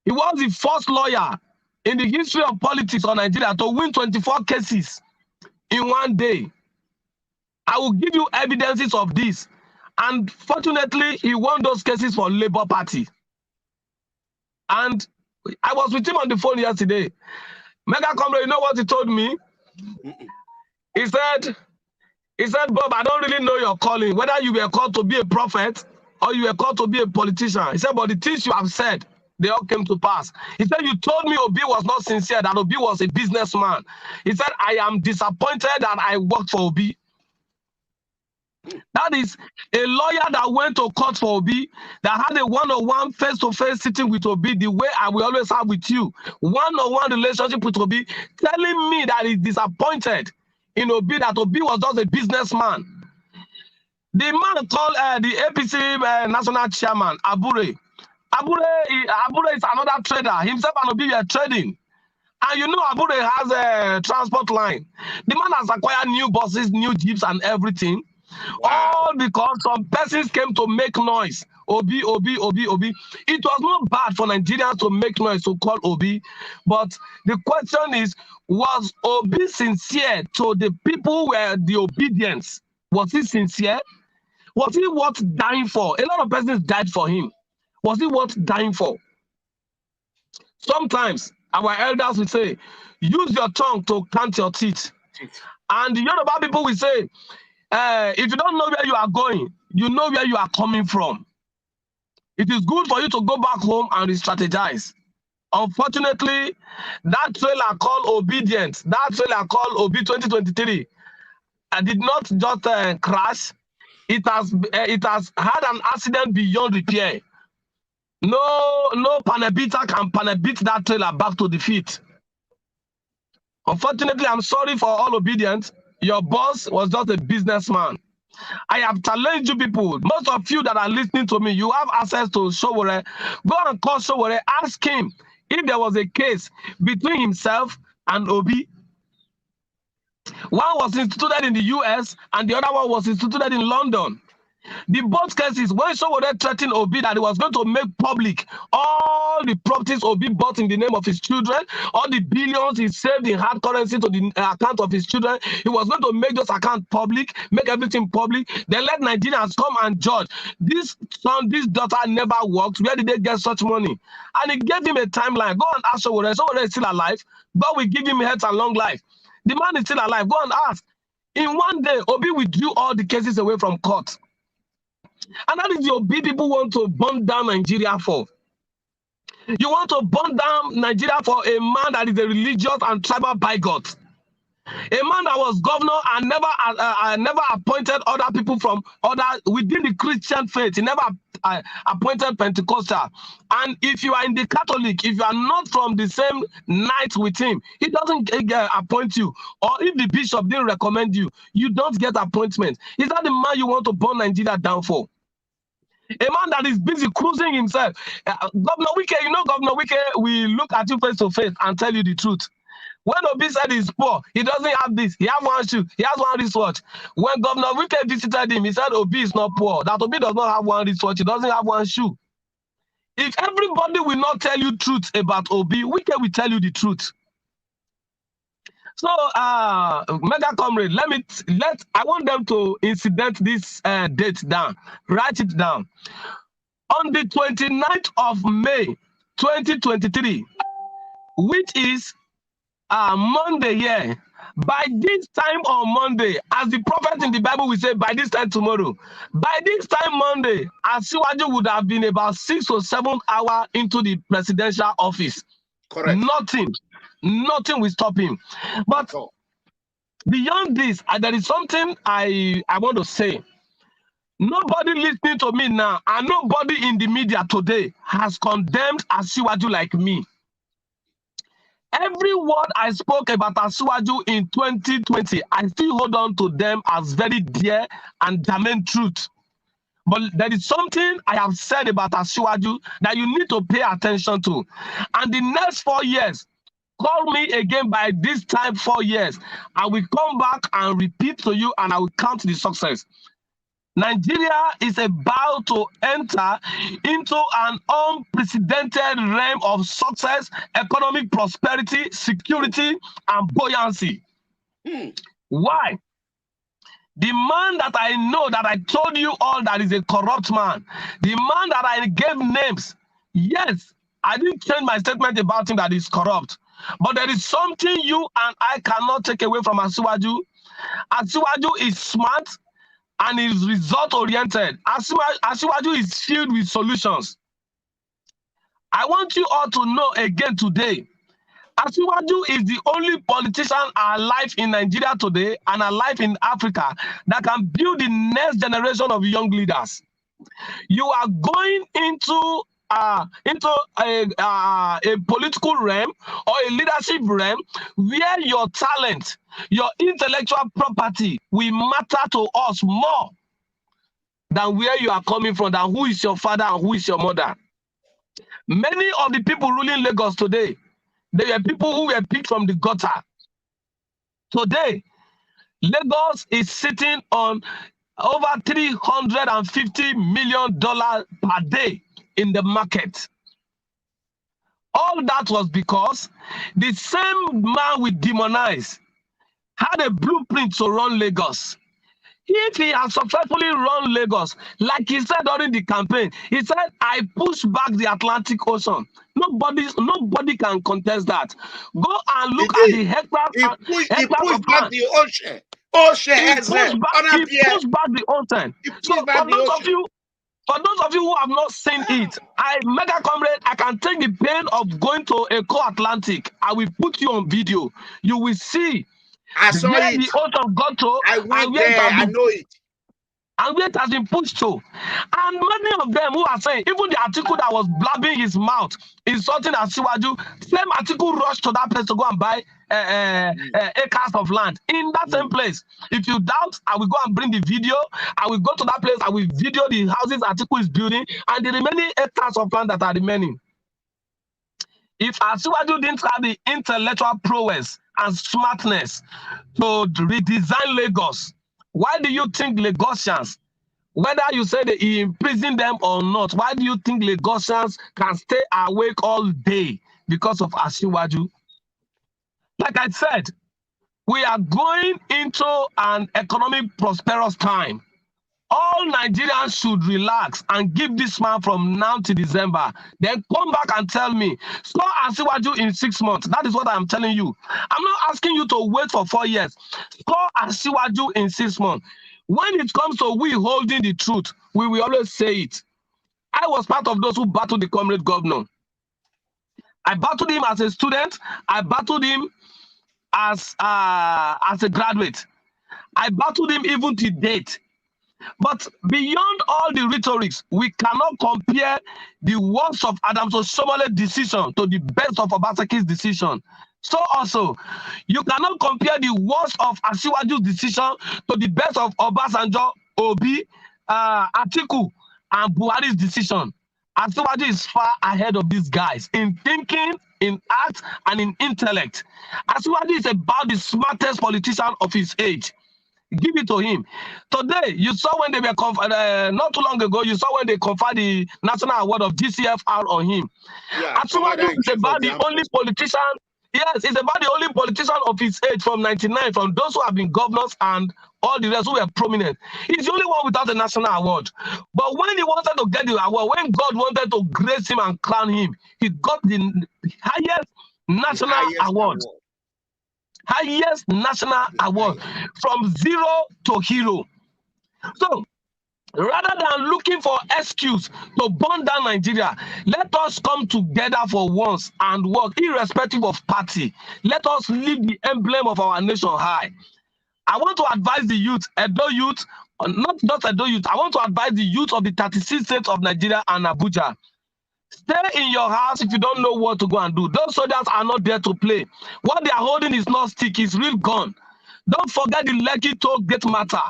[SPEAKER 5] He was the first lawyer in the history of politics of Nigeria to win 24 cases in one day. I will give you evidences of this. And fortunately, he won those cases for Labour Party. And I was with him on the phone yesterday. Mega Comrade, you know what he told me? He said, Bob, I don't really know your calling, whether you were called to be a prophet or you were called to be a politician. He said, but the things you have said, they all came to pass. He said, you told me Obi was not sincere, that Obi was a businessman. He said, I am disappointed that I worked for Obi. That is a lawyer that went to court for Obi, that had a one-on-one face-to-face sitting with Obi, the way I will always have with you, one-on-one relationship with Obi, telling me that he's disappointed in Obi, that Obi was just a businessman. The man called the APC national chairman, AHMED. AHMED is another trader. Himself and Obi are trading. And you know AHMED has a transport line. The man has acquired new buses, new jeeps and everything. Wow. All because some persons came to make noise. Obi. It was not bad for Nigerians to make noise to call Obi. But the question is, was Obi sincere to the people who were the obedience? Was he sincere? Was he worth dying for? A lot of persons died for him. Was he worth dying for? Sometimes our elders will say, use your tongue to count your teeth. And the Yoruba people will say, if you don't know where you are going, you know where you are coming from. It is good for you to go back home and re-strategize. Unfortunately, that trailer called Obedient, that trailer called Obi 2023, did not just crash. It has had an accident beyond repair. No panabita can panabit that trailer back to the feet. Unfortunately, I'm sorry for all Obedient. Your boss was just a businessman. I have challenged you people. Most of you that are listening to me, you have access to Sowore. Go and call Sowore. Ask him if there was a case between himself and Obi. One was instituted in the US and the other one was instituted in London. The both cases, when someone threatened Obi that he was going to make public all the properties Obi bought in the name of his children, all the billions he saved in hard currency to the account of his children, he was going to make those accounts public, make everything public, then let Nigerians come and judge. This son, this daughter never worked. Where did they get such money? And he gave him a timeline. Go and ask Sowore. Sowore is still alive. God will give him health and long life. The man is still alive. Go and ask. In one day, Obi withdrew all the cases away from court. And that is the Obi people want to burn down Nigeria for. You want to burn down Nigeria for a man that is a religious and tribal bigot. A man that was governor and never appointed other people from other within the Christian faith. He never appointed Pentecostal. And if you are in the Catholic, if you are not from the same night with him, he doesn't appoint you. Or if the bishop didn't recommend you, you don't get appointment. Is that the man you want to burn Nigeria down for? A man that is busy cruising himself. Governor Wike, you know, Governor Wike, we look at you face to face and tell you the truth. When Obi said he's poor, he doesn't have this. He has one shoe. He has one wristwatch. When Governor Wike visited him, he said Obi is not poor. That Obi does not have one wristwatch. He doesn't have one shoe. If everybody will not tell you truth about Obi, Wike will tell you the truth. So, Mega Comrade, I want them to incident this date down. Write it down. On the 29th of May, 2023, which is Monday here. By this time on Monday, as the prophet in the Bible will say, by this time tomorrow, by this time Monday, ASIWAJU would have been about 6 or 7 hours into the presidential office.
[SPEAKER 1] Correct.
[SPEAKER 5] Nothing will stop him. But beyond this, there is something I want to say. Nobody listening to me now, and nobody in the media today has condemned ASIWAJU like me. Every word I spoke about ASIWAJU in 2020, I still hold on to them as very dear and germane truth. But there is something I have said about ASIWAJU that you need to pay attention to. And the next 4 years, call me again by this time 4 years. I will come back and repeat to you, and I will count the success. Nigeria is about to enter into an unprecedented realm of success, economic prosperity, security, and buoyancy. Why? The man that I know, that I told you all that is a corrupt man, the man that I gave names, yes, I didn't change my statement about him that is corrupt. But there is something you and I cannot take away from ASIWAJU. ASIWAJU is smart and is result-oriented. ASIWAJU is filled with solutions. I want you all to know again today, ASIWAJU is the only politician alive in Nigeria today and alive in Africa that can build the next generation of young leaders. You are going into a political realm or a leadership realm where your talent, your intellectual property will matter to us more than where you are coming from, than who is your father and who is your mother. Many of the people ruling Lagos today, they were people who were picked from the gutter. Today, Lagos is sitting on over $350 million per day in the market. All that was because the same man we demonize had a blueprint to run Lagos. If he has successfully run Lagos, like he said during the campaign, he said, I push back the Atlantic Ocean. Nobody can contest that. Go and look at the hectares.
[SPEAKER 1] He pushed back the ocean. He pushed
[SPEAKER 5] back the ocean. So for those of you who have not seen it, Mega Comrade, I can take the pain of going to a co-Atlantic. I will put you on video. You will see where the ocean got to.
[SPEAKER 1] I went there, I know it.
[SPEAKER 5] And where it has been pushed to. And many of them who are saying, even the article that was blabbing his mouth, insulting ASIWAJU, same article rushed to that place to go and buy acres of land in that same place. If you doubt, I will go and bring the video. I will go to that place. I will video the houses article is building and the remaining acres of land that are remaining. If ASIWAJU didn't have the intellectual prowess and smartness to redesign Lagos, why do you think Lagosians Whether you say that he imprisoned them or not, why do you think Lagosians can stay awake all day because of ASIWAJU? Like I said, we are going into an economic prosperous time. All Nigerians should relax and give this man from now to December. Then come back and tell me, score ASIWAJU in 6 months. That is what I'm telling you. I'm not asking you to wait for 4 years. Score ASIWAJU in 6 months. When it comes to we holding the truth, we will always say it. I was part of those who battled the comrade governor. I battled him as a student. I battled him as a graduate. I battled him even to date. But beyond all the rhetorics, we cannot compare the worst of Adams Oshomole's decision to the best of Obasanjo's decision. So also, you cannot compare the worst of ASIWAJU's decision to the best of Obasanjo, Obi, Atiku, and Buhari's decision. ASIWAJU is far ahead of these guys in thinking, in act, and in intellect. ASIWAJU is about the smartest politician of his age. Give it to him. Today, you saw when they were not too long ago, you saw when they conferred the National Award of GCFR on him.
[SPEAKER 1] Yeah,
[SPEAKER 5] ASIWAJU is about the only politician. Yes, it's about the only politician of his age from 99, from those who have been governors and all the rest who were prominent. He's the only one without a national award. But when he wanted to get the award, when God wanted to grace him and crown him, he got the highest national award. Highest national award from zero to hero. So rather than looking for excuse to burn down Nigeria, let us come together for once and work irrespective of party. Let us leave the emblem of our nation high. I want to advise the youth, Edo youth, not just Edo youth, I want to advise the youth of the 36 states of Nigeria and Abuja. Stay in your house if you don't know what to go and do. Those soldiers are not there to play. What they are holding is not stick, it's real gun. Don't forget the Lekki toll gate matter.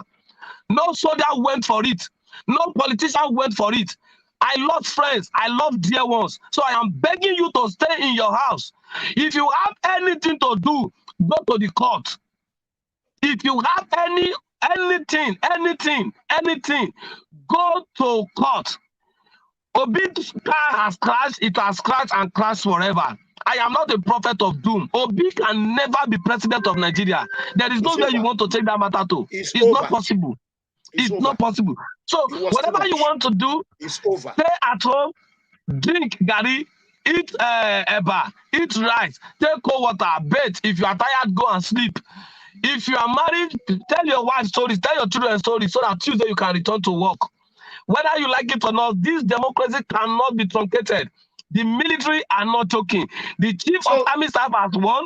[SPEAKER 5] No soldier went for it. No politician went for it. I lost friends. I lost dear ones. So I am begging you to stay in your house. If you have anything to do, go to the court. If you have anything, go to court. Obi's car has crashed, it has crashed and crashed forever. I am not a prophet of doom. Obi can never be president of Nigeria. There is no way you want to take that matter to. It's not possible. It's not possible. So whatever you want to do, it's over. Stay at home, drink gari, eat eba, eat rice, take cold water, bathe. If you are tired, go and sleep. If you are married, tell your wife stories, tell your children stories so that Tuesday you can return to work. Whether you like it or not, this democracy cannot be truncated. The military are not joking. The chief of army staff has won.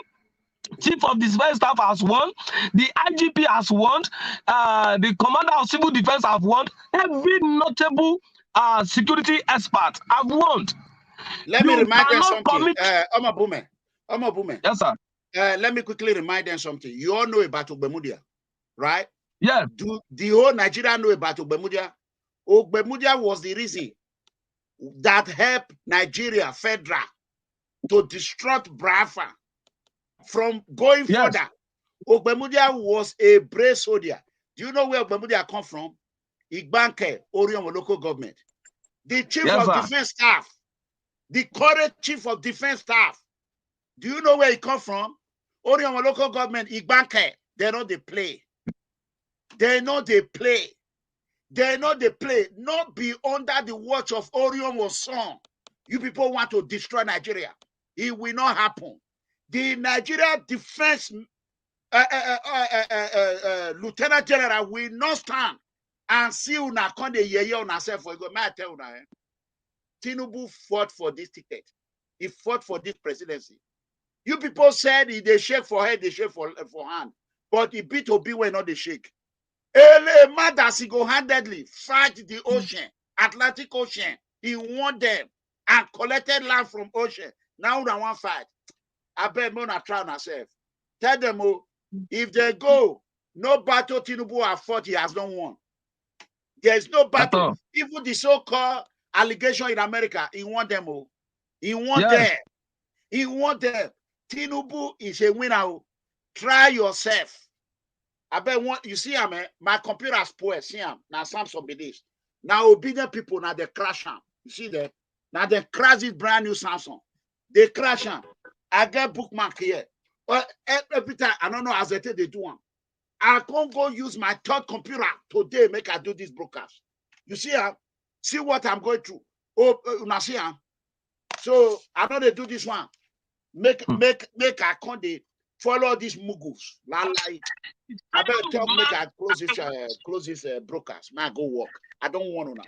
[SPEAKER 5] Chief of defense staff has won. The IGP has won. The commander of civil defense have won. Every notable security expert have won.
[SPEAKER 1] Let me remind them something. Omabume.
[SPEAKER 5] Yes, sir.
[SPEAKER 1] Let me quickly remind them something. You all know about Ogbemudia, right?
[SPEAKER 5] Yeah.
[SPEAKER 1] Do the whole Nigeria know about Ogbemudia? Ogbemudia was the reason that helped Nigeria federal to disrupt Biafra from going further. Ogbemudia was a brave soldier. Do you know where Ogbemudia come from? Igbanke, Orion local government. The chief of defense staff, the current chief of defense staff. Do you know where he come from? Orion local government, Igbanke. They know they play. They know they play. They know they play. Not be under the watch of Orion or son. You people want to destroy Nigeria. It will not happen. The Nigeria defense lieutenant general will not stand and see una come the yeye una self for go. May I tell una, Tinubu fought for this ticket. He fought for this presidency. You people said they shake for head, they shake for hand, but he beat Obi when not they shake. A man that single-handedly fight the ocean, Atlantic Ocean. He won them and collected land from ocean. Now they want fight. I bet more not try ourselves. Tell them, oh, if they go, no battle Tinubu have fought, he has not won. There is no battle. Even the so-called allegation in America, he won them. Oh. He won them. He won them. Tinubu is a winner. Oh. Try yourself. I bet one, you see, my computer spoiled. See, now Samsung be this. Now obedient people, now they crash them. You see that? Now they crash this brand new Samsung. They crash them. I get bookmark here. Well, every time, I don't know as they do one. I can't go use my third computer today, make I do this broadcast. You see, see what I'm going through. Oh, now see, so I know they do this one. Make I can't they follow these mugus. I better talk, make I close this broadcast. Man, go work. I don't want to now.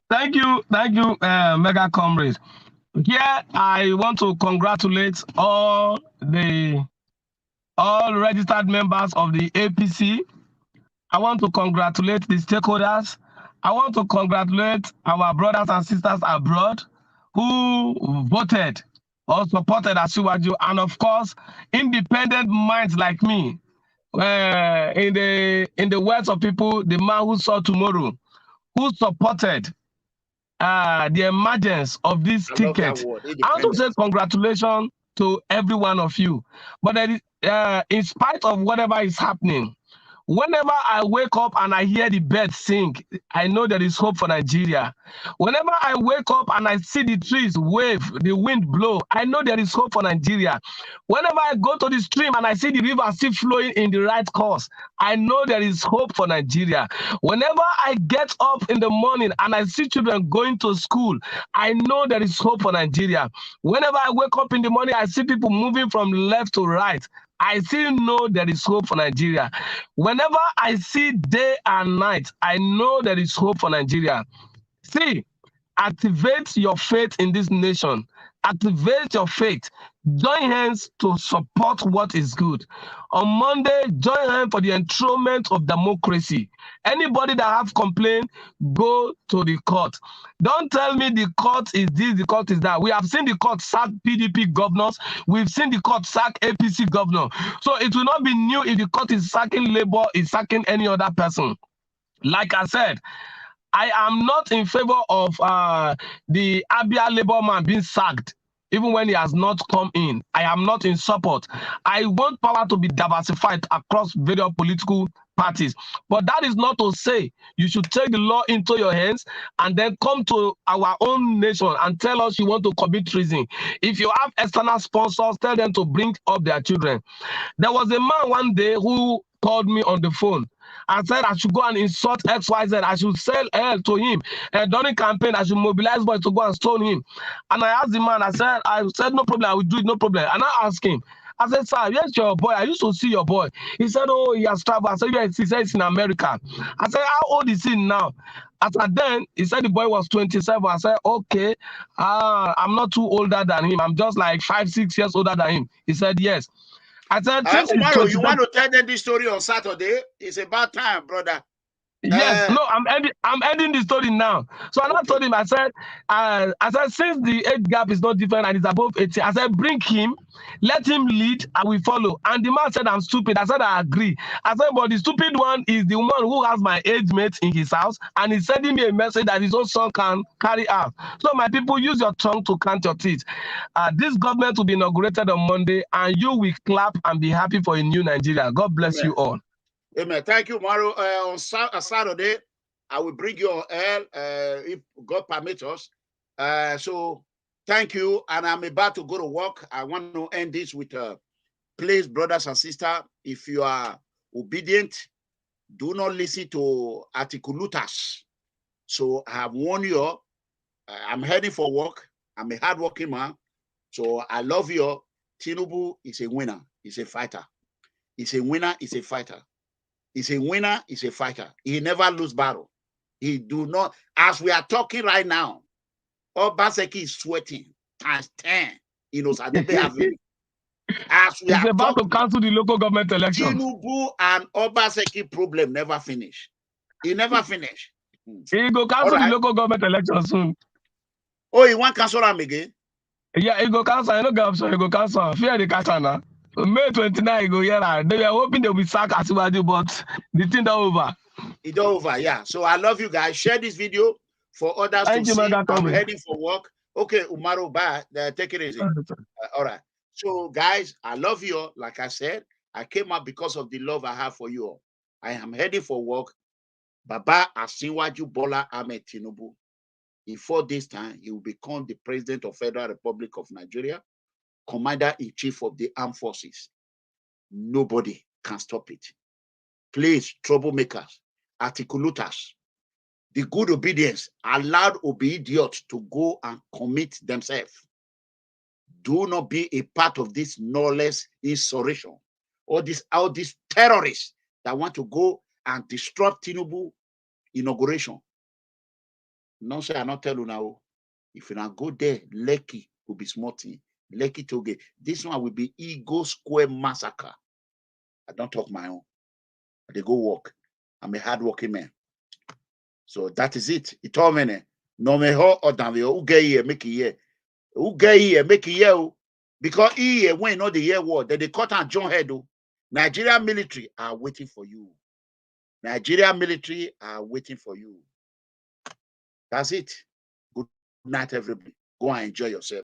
[SPEAKER 5] Thank you, Mega Comrades. Here, I want to congratulate all registered members of the APC. I want to congratulate the stakeholders. I want to congratulate our brothers and sisters abroad who voted or supported ASIWAJU, and of course, independent minds like me. In the words of people, the man who saw tomorrow, who supported the emergence of this ticket. I want to say congratulations to every one of you. But in spite of whatever is happening, whenever I wake up and I hear the birds sing, I know there is hope for Nigeria. Whenever I wake up and I see the trees wave, the wind blow, I know there is hope for Nigeria. Whenever I go to the stream and I see the river still flowing in the right course, I know there is hope for Nigeria. Whenever I get up in the morning and I see children going to school, I know there is hope for Nigeria. Whenever I wake up in the morning, I see people moving from left to right, I still know there is hope for Nigeria. Whenever I see day and night, I know there is hope for Nigeria. See, activate your faith in this nation. Activate your faith. Join hands to support what is good. On Monday, join hands for the enthronement of democracy. Anybody that have complained, go to the court. Don't tell me the court is this, the court is that. We have seen the court sack PDP governors. We've seen the court sack APC governor. So it will not be new if the court is sacking Labour, is sacking any other person. Like I said, I am not in favor of the Abia Labour man being sacked, even when he has not come in. I am not in support. I want power to be diversified across various political parties. But that is not to say you should take the law into your hands and then come to our own nation and tell us you want to commit treason. If you have external sponsors, tell them to bring up their children. There was a man one day who called me on the phone and said I should go and insult XYZ. I should sell L to him. And during campaign, I should mobilize boys to go and stone him. And I asked the man, I said, no problem, I will do it, no problem. And I asked him, I said, sir, yes, your boy. I used to see your boy. He said, oh, he has traveled. I said, yes, he said it's in America. I said, how old is he now? After then, he said the boy was 27. I said, okay, I'm not too older than him. I'm just like 5-6 years older than him. He said, yes. I said,
[SPEAKER 1] tomorrow, you want to tell them this story on Saturday? It's about time, brother.
[SPEAKER 5] Yes, no, I'm ending the story now. So I told him, I said, since the age gap is not different and it's above 18, I said, bring him, let him lead, and we follow. And the man said, I'm stupid. I said, I agree. I said, but the stupid one is the one who has my age mate in his house, and he's sending me a message that his own son can carry out. So my people, use your tongue to count your teeth. This government will be inaugurated on Monday, and you will clap and be happy for a new Nigeria. God bless you all.
[SPEAKER 1] Amen. Thank you, Mario. On Saturday, I will bring you L if God permits us. So thank you. And I'm about to go to work. I want to end this with please, brothers and sisters, if you are obedient, do not listen to Atikulooter'S. So I have warned you. I'm heading for work. I'm a hardworking man. So I love you. Tinubu is a winner. He's a fighter. He's a winner. He's a fighter. He's a winner, he's a fighter. He never lose battle. He do not, as we are talking right now, Obaseki is sweating times 10. You know, so they have it. As we
[SPEAKER 5] are about
[SPEAKER 1] talking,
[SPEAKER 5] to cancel the local government election.
[SPEAKER 1] Tinubu and Obaseki problem never finish. He never finish.
[SPEAKER 5] He go cancel the local government election soon.
[SPEAKER 1] Oh, he want cancel him again?
[SPEAKER 5] Yeah, he go cancel. I know go option. He go cancel. Fear the cancel now. May 29, he go here. They were hoping they will be sacked ASIWAJU, but the thing is over.
[SPEAKER 1] It's over, yeah. So I love you guys. Share this video for others to see. I'm heading for work. Okay, Umaru, bye. Take it easy. All right. So, guys, I love you. Like I said, I came out because of the love I have for you all. I am heading for work. Baba ASIWAJU Bola Ahmed Tinubu. In 4 days' time, he will become the President of Federal Republic of Nigeria, Commander-in-Chief of the Armed Forces. Nobody can stop it. Please, troublemakers, Atikulooter'S, the good obedience allowed obedient to go and commit themselves. Do not be a part of this lawless insurrection or all these terrorists that want to go and disrupt Tinubu inauguration. No, say I not tell you now. If you not go there, Lekki will be smarting. Lekki Toge. This one will be Ego Square massacre. I don't talk my own. They go work. I'm a hardworking man. So that is it. It all many. No me ho or damn you. Who get here, make it here. Who get here, make it here. Because here, when not the year war, then they cut and John head. Nigerian military are waiting for you. Nigerian military are waiting for you. That's it. Good night, everybody. Go and enjoy yourself.